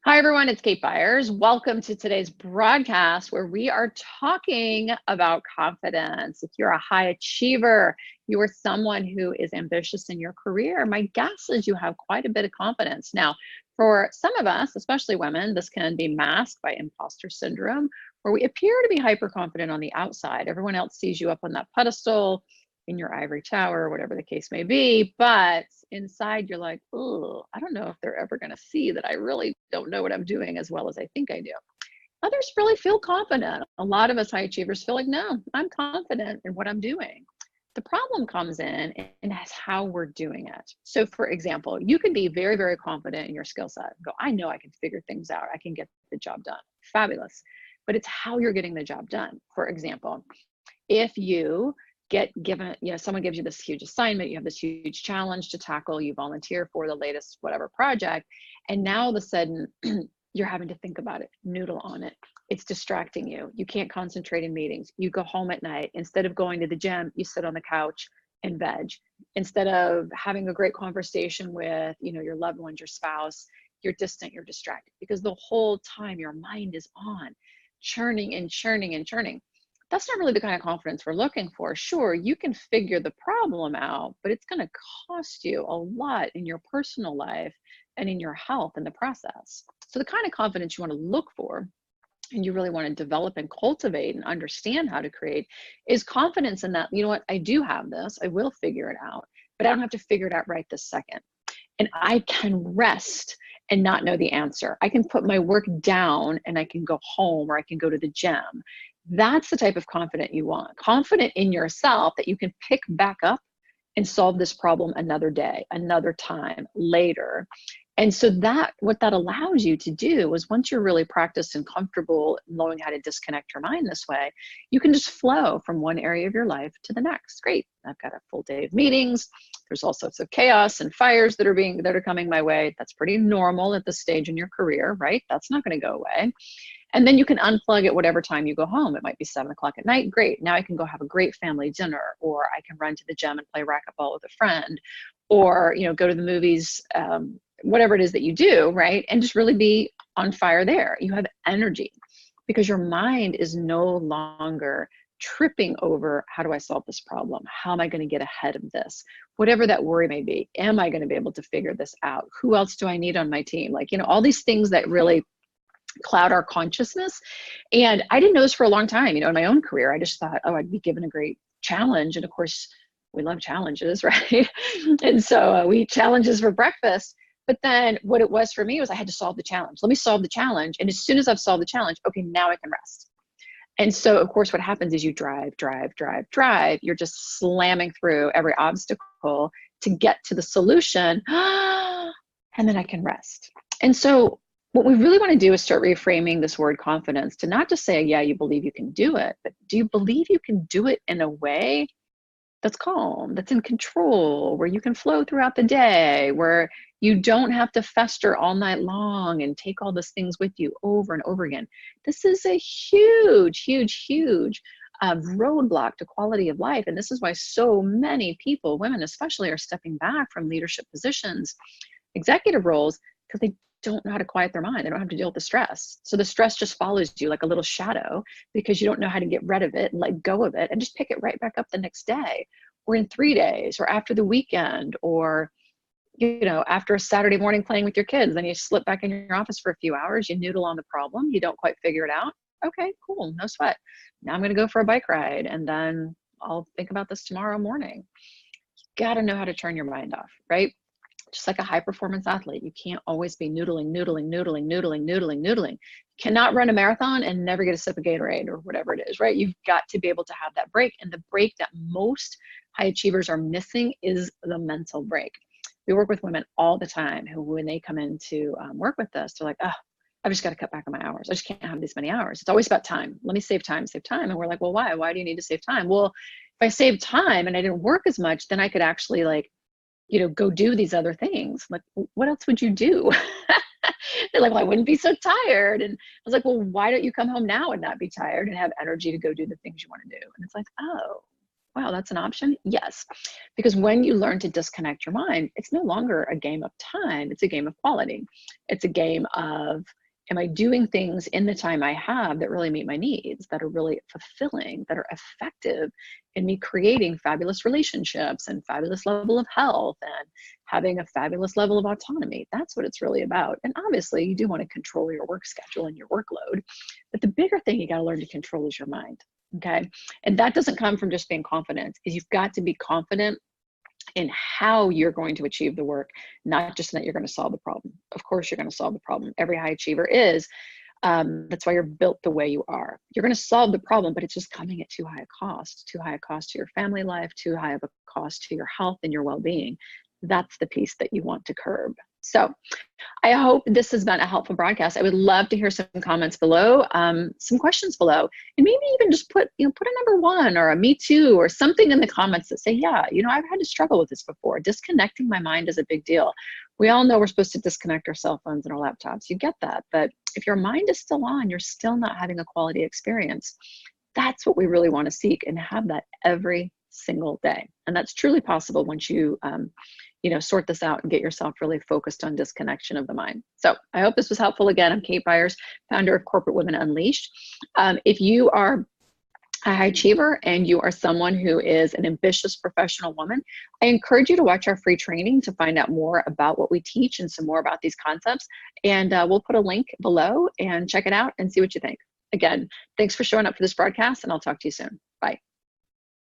Hi, everyone. It's Kate Byers. Welcome to today's broadcast where we are talking about confidence. If you're a high achiever, you are someone who is ambitious in your career, my guess is you have quite a bit of confidence. Now, for some of us, especially women, this can be masked by imposter syndrome, where we appear to be hyper confident on the outside. Everyone else sees you up on that pedestal in your ivory tower, whatever the case may be. But inside, you're like, oh, I don't know if they're ever going to see that I really don't know what I'm doing as well as I think I do. Others really feel confident. A lot of us high achievers feel like, no, I'm confident in what I'm doing. The problem comes in and that's how we're doing it. So for example, you can be very, very confident in your skill set. Go, I know I can figure things out. I can get the job done. Fabulous. But it's how you're getting the job done. For example, if you get given, someone gives you this huge assignment, you have this huge challenge to tackle, you volunteer for the latest whatever project, and now all of a sudden you're having to think about it, noodle on it. It's distracting you. You can't concentrate in meetings. You go home at night. Instead of going to the gym, you sit on the couch and veg. Instead of having a great conversation with, your loved ones, your spouse, you're distant, you're distracted because the whole time your mind is on, churning and churning and churning. That's not really the kind of confidence we're looking for. Sure, you can figure the problem out, but it's going to cost you a lot in your personal life and in your health in the process. So the kind of confidence you want to look for and you really want to develop and cultivate and understand how to create is confidence in that, you know what, I do have this, I will figure it out, but I don't have to figure it out right this second. And I can rest and not know the answer. I can put my work down and I can go home or I can go to the gym. That's the type of confident you want. Confident in yourself that you can pick back up and solve this problem another day, another time, later. And so what that allows you to do is once you're really practiced and comfortable knowing how to disconnect your mind this way, you can just flow from one area of your life to the next. Great, I've got a full day of meetings. There's all sorts of chaos and fires that are coming my way. That's pretty normal at this stage in your career, right? That's not going to go away. And then you can unplug at whatever time you go home. It might be 7 o'clock at night. Great. Now I can go have a great family dinner, or I can run to the gym and play racquetball with a friend, or, go to the movies, whatever it is that you do, right? And just really be on fire there. You have energy because your mind is no longer tripping over, how do I solve this problem? How am I going to get ahead of this? Whatever that worry may be, am I going to be able to figure this out? Who else do I need on my team? All these things that really cloud our consciousness. And I didn't know this for a long time, in my own career. I just thought, oh, I'd be given a great challenge. And of course, we love challenges, right? And so we eat challenges for breakfast. But then what it was for me was I had to solve the challenge. Let me solve the challenge. And as soon as I've solved the challenge, okay, now I can rest. And so, of course, what happens is you drive. You're just slamming through every obstacle to get to the solution. And then I can rest. And so what we really want to do is start reframing this word confidence to not just say, yeah, you believe you can do it, but do you believe you can do it in a way that's calm, that's in control, where you can flow throughout the day, where you don't have to fester all night long and take all these things with you over and over again. This is a huge, huge, huge roadblock to quality of life. And this is why so many people, women especially, are stepping back from leadership positions, executive roles, because they don't know how to quiet their mind. They don't have to deal with the stress. So the stress just follows you like a little shadow because you don't know how to get rid of it and let go of it and just pick it right back up the next day or in 3 days or after the weekend or, after a Saturday morning playing with your kids. Then you slip back in your office for a few hours, you noodle on the problem, you don't quite figure it out. Okay, cool, no sweat. Now I'm going to go for a bike ride and then I'll think about this tomorrow morning. You got to know how to turn your mind off, right? Just like a high performance athlete, you can't always be noodling. You cannot run a marathon and never get a sip of Gatorade or whatever it is, right? You've got to be able to have that break. And the break that most high achievers are missing is the mental break. We work with women all the time who, when they come in to work with us, they're like, oh, I've just got to cut back on my hours. I just can't have these many hours. It's always about time. Let me save time. And we're like, well, why? Why do you need to save time? Well, if I save time and I didn't work as much, then I could actually go do these other things. Like, what else would you do? They're like, well, I wouldn't be so tired. And I was like, well, why don't you come home now and not be tired and have energy to go do the things you want to do? And it's like, oh, Wow, that's an option? Yes. Because when you learn to disconnect your mind, it's no longer a game of time, it's a game of quality. It's a game of, am I doing things in the time I have that really meet my needs, that are really fulfilling, that are effective in me creating fabulous relationships and fabulous level of health and having a fabulous level of autonomy? That's what it's really about. And obviously, you do want to control your work schedule and your workload. But the bigger thing you got to learn to control is your mind. Okay. And that doesn't come from just being confident, is you've got to be confident in how you're going to achieve the work, not just that you're going to solve the problem. Of course, you're going to solve the problem. Every high achiever is. That's why you're built the way you are. You're going to solve the problem, but it's just coming at too high too high a cost to your family life, too high of a cost to your health and your well-being. That's the piece that you want to curb. So I hope this has been a helpful broadcast. I would love to hear some comments below, some questions below, and maybe even just put a number one or a me too or something in the comments that say, yeah, I've had to struggle with this before. Disconnecting my mind is a big deal. We all know we're supposed to disconnect our cell phones and our laptops. You get that. But if your mind is still on, you're still not having a quality experience. That's what we really want to seek, and have that every single day. And that's truly possible once you sort this out and get yourself really focused on disconnection of the mind. So I hope this was helpful. Again, I'm Kate Byers, founder of Corporate Women Unleashed. If you are a high achiever and you are someone who is an ambitious professional woman, I encourage you to watch our free training to find out more about what we teach and some more about these concepts. And we'll put a link below and check it out and see what you think. Again, thanks for showing up for this broadcast, and I'll talk to you soon. Bye.